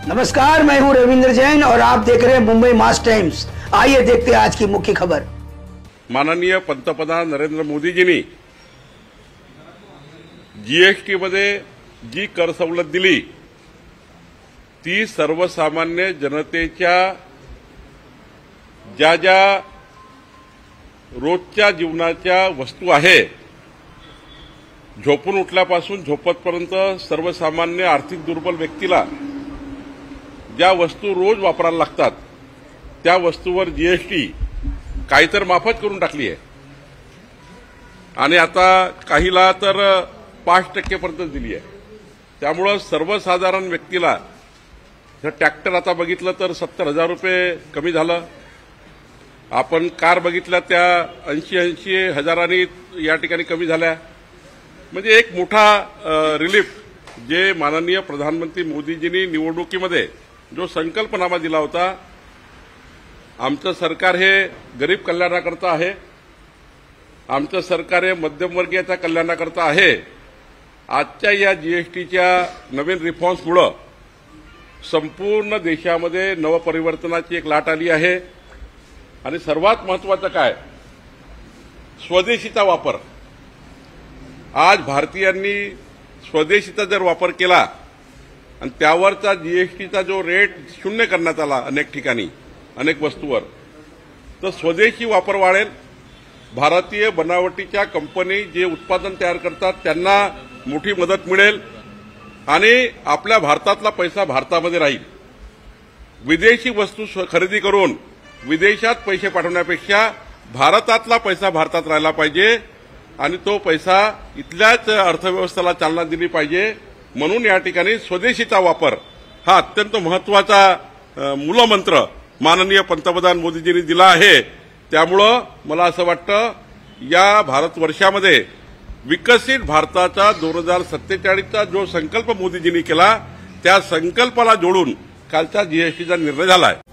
नमस्कार, मैं हूं रविंद्र जैन और आप देख रहे हैं मुंबई मास टाइम्स। आइए देखते हैं आज की मुख्य खबर। माननीय पंतप्रधान नरेंद्र मोदीजींनी जीएसटी मध्ये जी कर सवलत दिली ती सर्वसामान्य जनतेच्या ज्या ज्या रोजच्या जीवनाच्या वस्तू आहे, झोपून उठल्यापासून झोपतपर्यंत सर्वसामान्य आर्थिक दुर्बल व्यक्तीला ज्या वस्तू रोज वापरायला लागतात त्या वस्तूवर जीएसटी काही तर माफच करून टाकली आहे आणि आता काहीला तर 5% पर्यंत दिली आहे। त्यामुळे सर्वसाधारण व्यक्तीला जर ट्रॅक्टर आता बघितलं तर 70,000 रुपये कमी झालं, आपण कार बघितल्या त्या 80 हजारांनी या ठिकाणी कमी झाल्या। म्हणजे एक मोठा रिलीफ जे माननीय प्रधानमंत्री मोदीजींनी निवडणुकीमध्ये जो संकल्पनामा दिला होता, आमचं सरकार हे गरीब कल्याणाकरता आहे, आमचं सरकार हे मध्यमवर्गीयाच्या कल्याणाकरता आहे। आजच्या या जीएसटीच्या नवीन रिफॉर्म्समुळे संपूर्ण देशामध्ये नवपरिवर्तनाची एक लाट आली आहे आणि सर्वात महत्त्वाचं काय, स्वदेशीचा वापर। आज भारतीयांनी स्वदेशीचा जर वापर केला आणि त्यावरचा जीएसटीचा जो रेट शून्य करण्यात आला अनेक ठिकाणी अनेक वस्तूवर, तर स्वदेशी वापर वाढेल। भारतीय बनावटीच्या कंपनी जे उत्पादन तयार करतात त्यांना मोठी मदत मिळेल आणि आपल्या भारतातला पैसा भारतामध्ये राहील। विदेशी वस्तू खरेदी करून विदेशात पैसे पाठवण्यापेक्षा भारतातला पैसा भारतात राहिला पाहिजे आणि तो पैसा इथल्याच अर्थव्यवस्थेला चालना दिली पाहिजे। म्हणून या ठिकाणी स्वदेशीचा वापर हा अत्यंत महत्त्वाचा मूलमंत्र माननीय पंतप्रधान मोदीजींनी दिला आहे। त्यामुळे मला असं वाटतं या भारतवर्षामध्ये विकसित भारताचा 2047चा जो संकल्प मोदीजींनी केला त्या संकल्पाला जोडून कालचा जीएसटीचा निर्णय झाला आहे।